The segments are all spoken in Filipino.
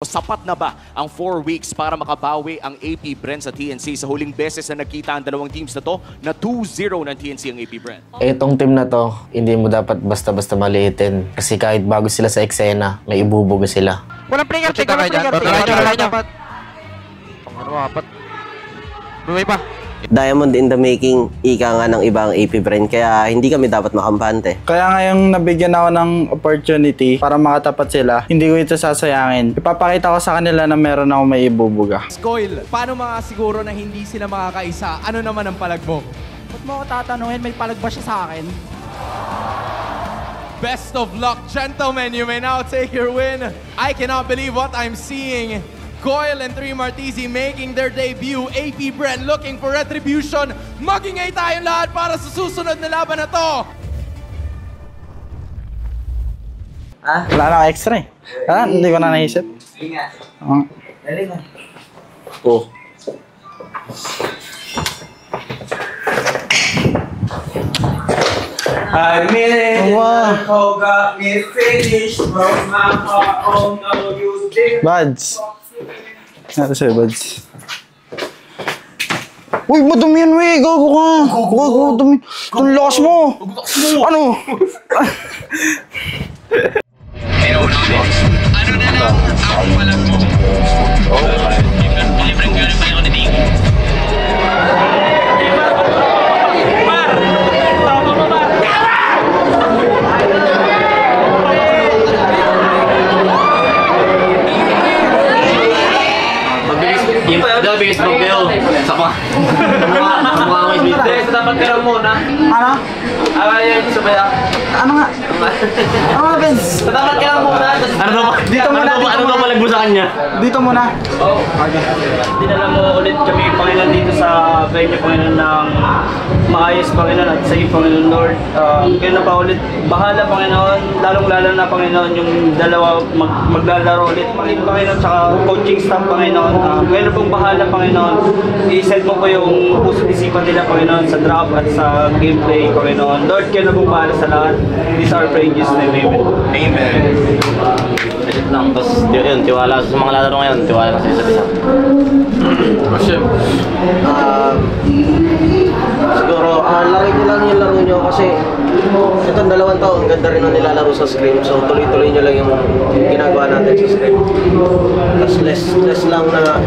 sapat na ba ang 4 weeks para makabawi ang AP Bren sa TNC? Sa huling beses na nagkita ang dalawang teams na to, na 2-0 ng TNC ang AP Bren. Itong team na to, hindi mo dapat basta-basta maliitin. Kasi kahit bago sila sa eksena, may ibubuga sila. Walang player, walang player. Apat. Buhay pa. Diamond in the making, ika nga ng ibang AP Bren, kaya hindi kami dapat makampante. Kaya ngayong nabigyan ako ng opportunity para makatapat sila, hindi ko ito sasayangin. Ipapakita ko sa kanila na meron ako may ibubuga. Coil, paano makasiguro na hindi sila makakaisa? Ano naman ang palag mo? Ba't mo ako tatanungin, may palag ba siya sa akin? Best of luck, gentlemen. You may now take your win. I cannot believe what I'm seeing. Coil and 3 Martisi making their debut. AP Bren looking for retribution. Magingay tayong lahat para sa susunod na laban na to. Wala na ako extra eh. Hindi ko na naisip. Oh. I mean, got me finished, broke my heart, oh no, you did. Buds. Ano sa'yo, Buds? Uy, madumi yan, wey! Gago ka! Gago, dumi. Itong lakas mo! Ano? Ano na lang ang palag mo? Libreng gano'n pa ako ni Ding. Biggest bug kayo. Sama. Mukha ko isbit. So dapat ka lang muna. Ano? Yan, subaya. Ano nga? Ano nga, Vince? So dapat ka lang muna. Ano ba palag mo sa kanya? Dito muna. Oo. Dinala mo ulit kami, Panginoon, dito sa venue, Panginoon, ng maayos, Panginoon, at sa iyo, Panginoon Lord. Kaya na pa ulit, bahala, Panginoon, lalong-lalo na, Panginoon, yung dalawa maglalaro ulit, Panginoon, tsaka coaching staff, Panginoon. Kaya na pong bahala, Panginoon, i-set mo po yung puso't isipan nila, Panginoon, sa draft at sa gameplay, Panginoon. Lord, kaya na pong bahala sa lahat. These are praises na Amen. Amen. Legit lang, tapos yun, tiwala sa mga lalaro ngayon, tiwala lang sa isa't isa. Siguro, laro nyo lang yung laro nyo kasi itong 2 taon, ganda rin ang nilalaro sa screen. So, tuloy-tuloy nyo lang yung ginagawa natin sa screen. Tapos less lang na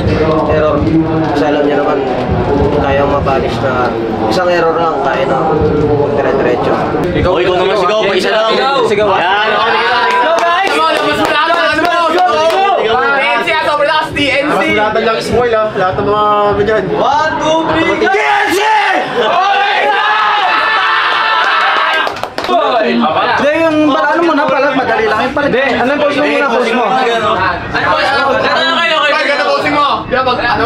error. Kasi alam nyo naman, kaya mabanish na isang error lang, kaya na dire-diretso. Ikaw naman sigaw, pa-isa lang. Sigaw. Yan, ako Go guys! Come on, let's go! TNC as over last TNC! lahat ng lang spoil ha. Lahat ng mga ganyan. 1, 2, 3, TNC! Hindi, yung ano mo na palag, madali lang. Yung palag. Hindi, ano yung post mo muna, post mo? Ano kayo? Ganda posing mo. Yan, ano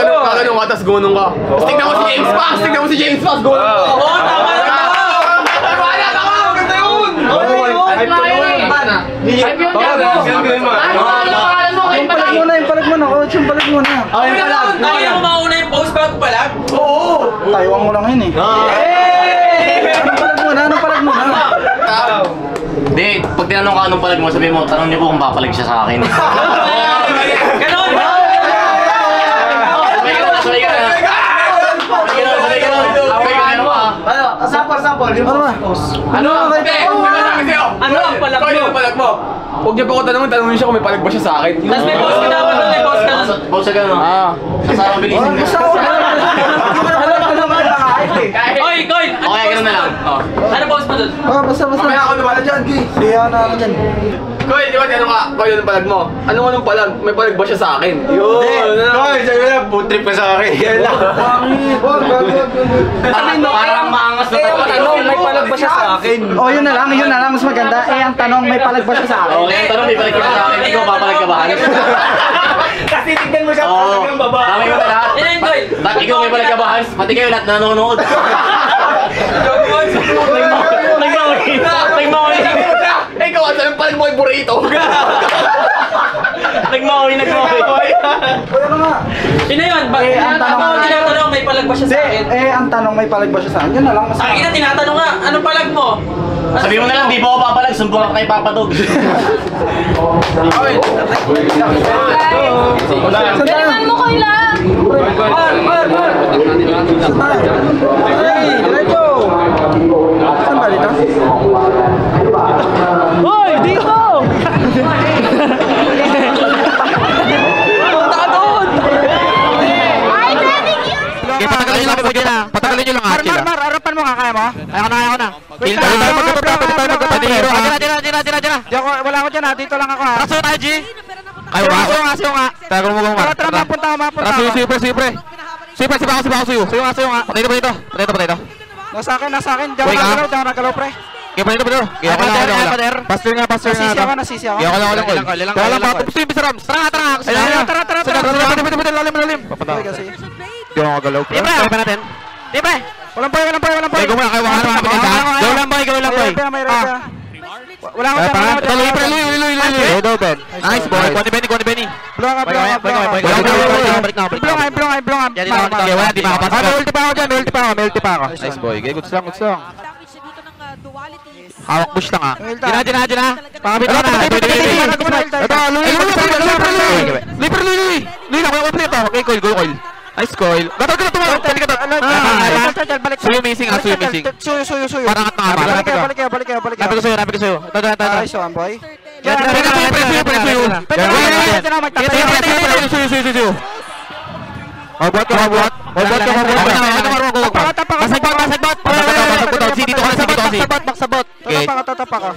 mo? Kaganong ka, tas gunong ka. Tapos tignan mo si James Pass. Tignan mo si James Pass. Gunong ka. Oo, tama na! Tama! Ganda yun! Hype yun, Gago! Yung palag mo na, coach. Yung palag mo na. Yung palag! Kaya mo mauna yung post bago palag? Oo! Taiwan mo lang yun eh. Anong palag mo na? Hindi, pag tinanong ka anong palag mo, sabihin mo, tanong niyo po kung papalag siya sa akin. Ganon! Sample, yung post. Ano ang palag mo? Huwag niyo pa ako tanongin siya kung may palag ba siya sa akin. Tapos may post ka dapat doon, may post ka. Post ka gano'n. Kasama bilisin mo. Oy, Koy! Okay, gano'n na lang. Ano post mo doon? Basta. Mamaya ako naman dyan, Ki. Hindi ako na ako dyan. Koy, di ba tinanong ka? Koy, anong palag mo? Anong palag? May palag ba siya sa akin? Yun! Koy, sabi na, food trip ka sa akin. Yan lang. Parang maangas na Tanong, may palag ba siya sa akin? Oh, yun na lang, mas maganda. Ang tanong, may palag ba siya sa akin? Okay, tanong, may palag ka ba sa akin? Ikaw, papalag ka ba? Kasi tignan mo siya ng baba. Tama yung lahat. Yan, Koy! Ikaw, may palag ka ba, Hans? Pati kayo lahat nanonood. Nagmawin! Ikaw, saan palag mo yung burrito? Nagmaoy. Sino yun? Tinatanong may palag ba siya sa akin? Ang tanong may palag ba siya sa akin? Yun na lang. Sa akin na tinatanong nga, anong palag mo? Sabi mo na lang, di ba ako papalag, sumbong ka kay Papa Dog. Galingan mo ko lang! Saan ba dito? Hoy! Dito! Punta ka doon! Ay, thank you! Okay, patagalin nyo lang, patagalin nyo lang, Achille. Mar, harapan mo nga, kaya mo? Ayoko na. Wait Kill lang, wala ako dyan ha, dito lang ako ha. Raso tayo, G. Ay, Suyo nga. Tago mo kung Tara, mapunta ako. Suyo, pre. Suyo nga. Patay ito. Nasa akin, di ako nagalaw, pre. Okay, patay ito. Pastor nga. Nasisi ako. Wala lang. Suyo, bisa Rams. Tara. Lalim. Papunta ako. Di ako magalaw, pre. Kaya pa natin. Pre! Walang boy. Okay, gumula kayo. Go lang, boy. Wala ako dyan. Luy. Nice, boy. Kuha ni Benny. Blong ka. Balik na. Blong ka. Okay, wala, di makapasok. May ulti pa ako. Nice, boy. Okay, good song. Hawak push lang ah. Dyan na. Pakabit ka na. Ito, Luy. Luy na, kuya ulit ito. Okay, coil. Nice, coil. Gatot. Suyo missing. Suyo. Parang at nakapal. Balik kayo. Rapid ko sa'yo. Ito. Ay, so, boy. Suyo. Mabuhat ka. Masagbot. Dito ka. Okay. Tatapa ka.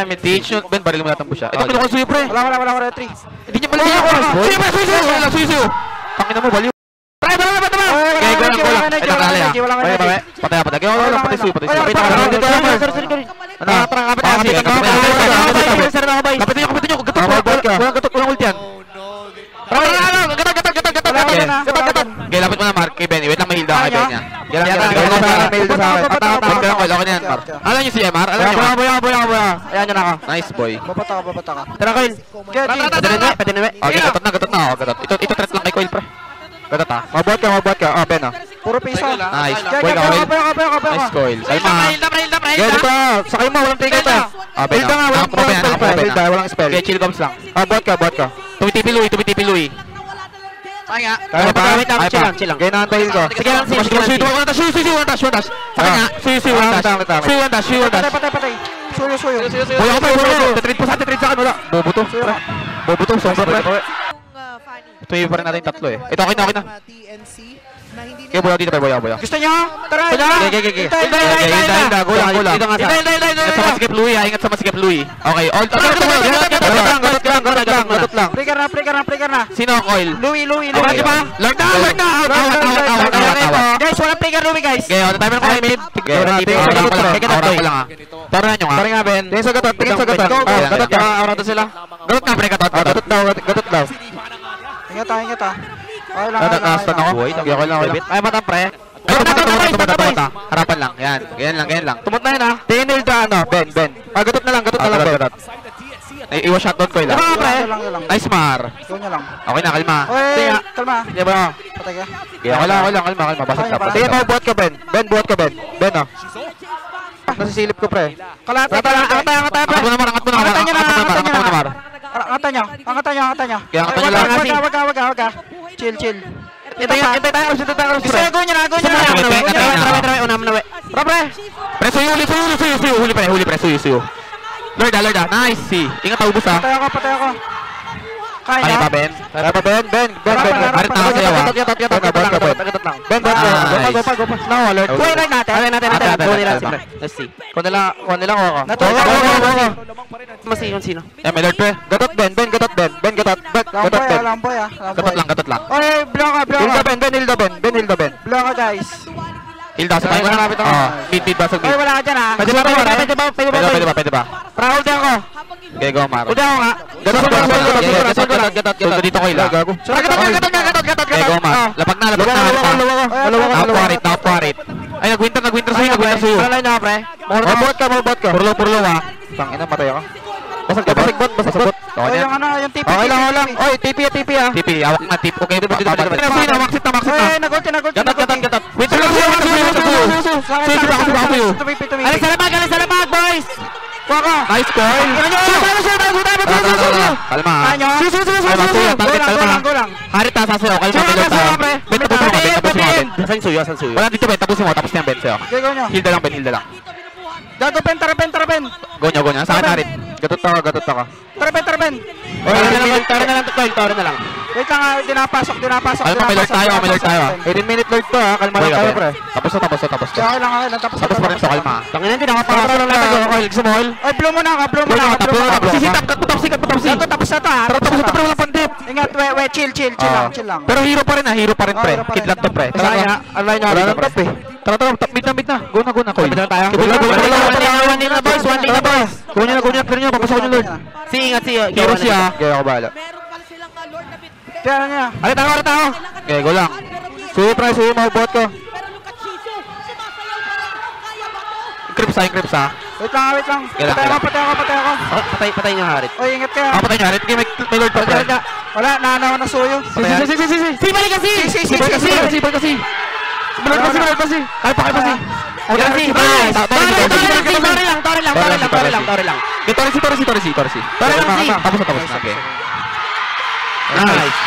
Meditation. Ben, baril mo natin po siya. Ito, kinuha suyo, pre. Wala ko retry. Hindi niya balik ako. Suyo. Tangina mo, baliw. Try. Okay, go lang. Ito, kali ah. Patay. Patay suyo. Kapitin nyo. Gatot. Walang ulti yan. Gatot. Okay, lapit mo na, Mark. Kay Benny. Wait lang, mahilda ka kay Benny. Mahilda sa akin. Okay na yan, Mark. Alam nyo si MR? Boya. Ayan yun ako. Nice, boy. Babata ka. Tara, Coil. Pwede na. Okay, gatot na. Ito threat lang kay Coil, pre. Gatot ah. Mabuhat ka. Ben ah. Puro piso. Nice. Boy ka, Coil. Nice, Coil. Kalma. Dito. Sakay mo, walang ticket ah. Ben ah. Walang spell. Okay, chill bombs lang. Buhat ka. Tumitipi Louie. Kaya pa. Chill lang. Kaya naantayin ko. Sige lang, suyo. One dash. Suyo. One dash. Patay. Suyo. Boy ako, Tetreat sa akin, wala. Bobo to. Sobra, pre. Tuyo pa rin natin tatlo eh. Ito, okay na. Kaya boya dito, boya. Gusto nyo? Tara. Okay. Go lang. Ingat sa masikip, Louie. Okay, all. Gatot lang. Pre na. Sino ang Coil? Louie. Di ba? Lord na. Out. Guys, walang play Louie, guys. Okay, on timer ko kay mid. Aura ko lang ah. Tara nyo nga. Pare nga, Ben. Tingin sa gatot. Gatot ka. Aura to sila. Gatot nga, pre. Gatot daw. Ingat ah. Okay lang. Nakastan ako. Okay lang. Ay, matang pre. Tumata. Harapan lang. Yan. Ganyan lang. Tumot na yan ah. Tinil da Ben. Gatot na lang, Ben. Ay, iwas shot doon ko ilang. Nice, Mar. Ikaw niya lang. Okay na, kalma. Oy, kalma. Sige ba? Patay ka. Okay lang. Kalma. Basag ka pa. Sige, buhat ka, Ben. Buhat ka, Ben. Ben ah. Nasisilip ko, pre. Kalate. Angat Angat mo na, Mar. Angatan niya. Kaya angatan niya lang. Wag ka. Chill. Hintay tayo, pre. Go niya na. Unam na, we. Pre, suyo. Huli, pre. Suyo. Lord ah. Nice, see. Ingat, ubus ah. Patay ako. Kaya pa, Ben. Marit na ako sa'yo ah. Gatot lang. Ben. No, Lord. Kuha natin. Go nila. Let's see. Kuha nila ako. Masino sino? May Lord, pre. Gatot, Ben. Gatot, Ben. Lamboy. Gatot lang. Oy, block ka. Hilda, Ben. Block ka, guys. Hilda, sa tayo. Mid, basag mid. Oy, wala ka dyan ah. Pwede ba? Para-hold ako. Okay, go, Mar. Udaw nga. Gatot. Dito ko ila. Gatot. Okay, go, Mar. Lapag na. Nakaparit. Ay, nag-winter sa'yo. Wala niya, pre. Buhat ka. Purlo ah. Tangina, matay ako. Basag. Okay yung ano, yung TP. Okay lang, okay lang. Oy, TP ah. TP, awak na tip. Okay, dito. Maxit na. Nagulti. Gatot. Wait, Alis sa lamag, boys! Waka. Nice goal! Kalma. Gulang. Harit na sasayaw, kalma. Ben, tapusin mo. Saan suyo? Wala dito, Ben. Tapusin mo. Tapos na yung Ben sa'yo. Go nyo. Hilda lang, Ben. Hilda lang. Gago, Ben. Go nyo. Sa akin, Harit. Gatot ako. Tara, Ben. Tara na lang. Wait lang, dinapasok. Kalma, may lord tayo. 18-minute lord to, ha. Kalma lang tayo, pre. Tapos na. Okay lang. Tapos pa rin sa kalma. Tangina, hindi nakapara lang tayo. Gusto mo, Hol? Ay, blow mo na ka. Sisitap, tapos Tapos na to, ha. pre, walang pandip. Ingat, chill lang. Pero hero pa rin, pre. Kid lang to, pre. Kaya, alay nyo Wala dito, nang pre. top, eh. Tara, mid na. Go na, Koy. Kapit na tayo. One lane na, boys. Go nyo na, clear nyo. Papasok nyo, Lord. Ingat siya. Hero siya. Kaya ako bahala. Kaya niya. Alit ako. Okay, go lang. Suyo, bot ko. Crips ha. Wait lang. Kailan. Patay ako. Patay niyo, Harit. Oy, ingat ka. Patay nyo, Harit. May lord pa, pre. Wala, naanaw na suyo. Si balik kasi. Lord kasi. Kaya pa kasi. Tore lang. Torre. Tapos na. Okay. Nice.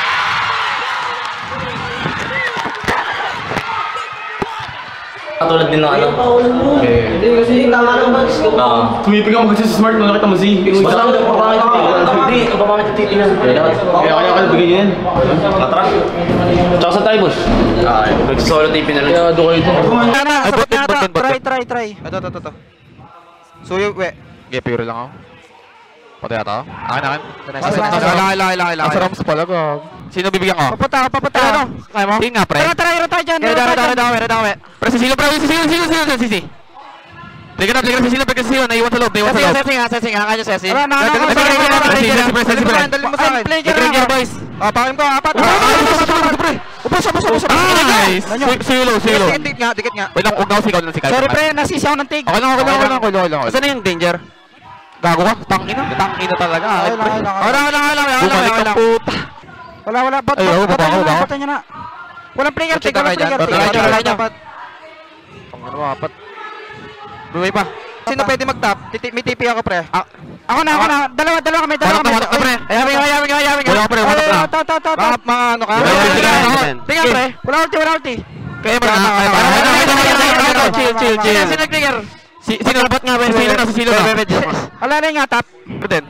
Katulad din ng ano. Hindi kasi tama ng bags ko. Tumipig ako kasi sa smart mo, nakita mo si. Basta ako papakit yung titingnan. Kaya bigay niya yan. Matras. Tsaka sa tayo, boss. Nagsisolo taping na lang. Kaya doon kayo ito. Try. Ito. Suyo, we. Okay, pure lang ako. Patay ata ako. Akin. Kailangan. Nasa Rams pala ko. Sino bibigyan ko? Papunta. Kaya mo? Sige nga, pre. Tara, hero tayo dyan. Pre, sisilo. Pligan na si Silo. Naiwan sa loob. Sesing. Kanya sesing. Wala, naanaw ko. Granger, boys. Pakim ko, apat. Ubus. Nice. Silo. Dikit nga. Wait lang, huwag na ako sigaw ng sigaw. Sorry, pre. Nasisi ako ng tig. Okay lang. Saan na yung danger? Gago ka? Tangina talaga. Bumalik ang puta. Wala. Patay niya na. Walang player. Pangano mo, apat. Buhay pa. Sino pwede mag-top? May TP ako, pre. Ako na. Dalawa kami. Walang pre. Hayaming. Wala, pre. Walang na. Mga ano ka? Tingnan, pre. Wala ulti. Kaya mo na. Chill. Sino nag-trigger? Sino nga, pre? Silo na. Wala na yung top. Pruden.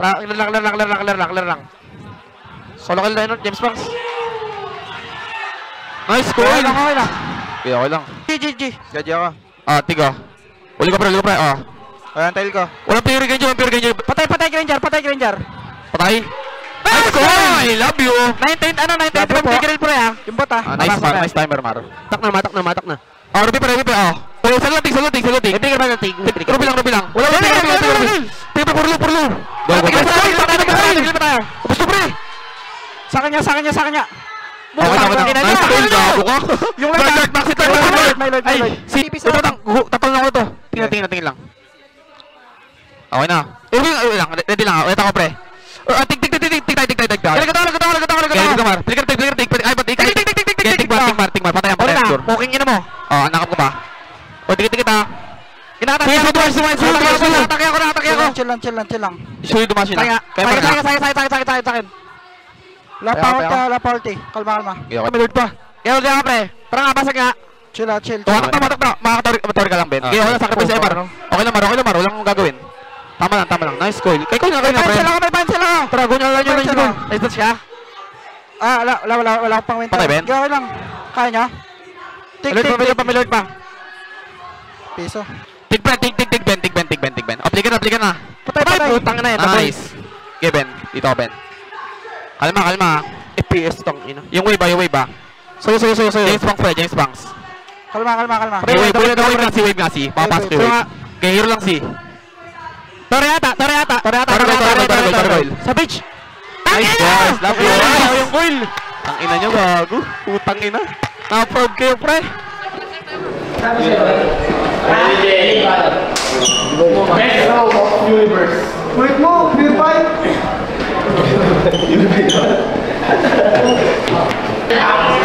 Lang. Solo kill na yun, James Banks. Nice goal! Okay lang. Okay lang. GG. Gadya ka. Tiga. Uli ka pre. Ayan, tail ko. Walang pure Granger. Patay, Granger. Patay. Nice goal! I love you! 19 trigger pre ha. Yung bot ha. Nice timer, Mar. Tak na. Ruby pre. Saluting. Ipigil ba ng tig? Ruby lang. Wala. Tiga, purlo. Go. Tigil pa tayo. Gusto pre. Sa kanya. Nice goal, gago ka. Yung Lord, Maxi, Lord. My lord. Tapal lang ko to. Tingnan lang. Okay na. Ready lang. Wait ako, pre. Tik. Mar. Tik. Patayan. Poking ina mo. Nakap ko ba? Dikit ha. Atake ako. Chill lang. Isuyo dumasin na. Sakit. La party. Kalma. Kami Lord pa. Kaya ulit ako, pre. Tara nga, basag nga. Chill. Matak na. Makakator ka lang, Ben. Kaya wala sacrifice sa Mar. Okay lang, Mar. Walang akong gagawin. Tama lang. Nice goal. Kay ko na, pre. May pansel ako. Tara, go lang yun. Nice touch siya. Wala akong pang-win. Patay, Ben? Okay lang. Kaya niya. Tik. May Lord pa. Piso. Tig, Ben. Aplikan na. Patay. Putang na yan. Nice. Okay, Ben. Dito ako, Ben. Kalma. FPS tong ina. Yung wave ba? Soyo. James Banks. Kalma. Wave nga si. Papasok yung wave. Kaya hero lang si. Tore ata. Sa beach. Nice guys. Love you. Yung coil. Ang ina nyo, bago. Putang ina. Na-proud kayo, pre. Best of universe. Wait mo, pure fight.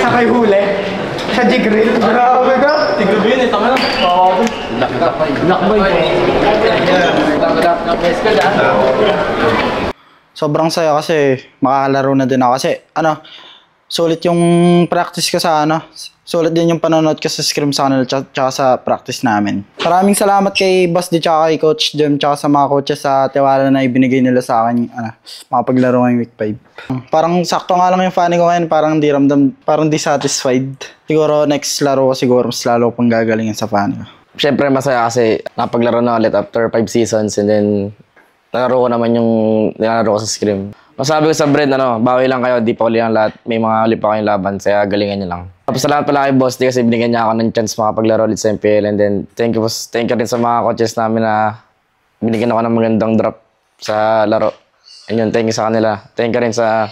Sa kay huli. Sa Jigril. Grabe ka. Tigreal yun, tama na. Sobrang saya kasi makakalaro na din ako kasi sulit yung practice ko sa sulit din yung panonood ko sa scrim sa kanila tsaka sa practice namin. Maraming salamat kay Boss D tsaka kay Coach Jem tsaka sa mga coaches sa tiwala na ibinigay nila sa akin makapaglaro ngayong week 5. Parang sakto nga lang yung funny ko ngayon, parang di ramdam, parang di satisfied. Siguro next laro ko siguro mas lalo pang gagalingin sa funny ko. Siyempre masaya kasi napaglaro na ulit after 5 seasons and then nalaro ko naman yung nilalaro ko sa scrim. Masabi ko sa Bred, bawi lang kayo, di pa uli ang lahat. May mga uli pa kayong laban, kaya galingan nyo lang. Tapos salamat pala kay Boss D kasi binigyan niya ako ng chance makapaglaro ulit sa MPL. And then thank you rin sa mga coaches namin na binigyan ako ng magandang drop sa laro. And yun, thank you sa kanila. Thank you rin sa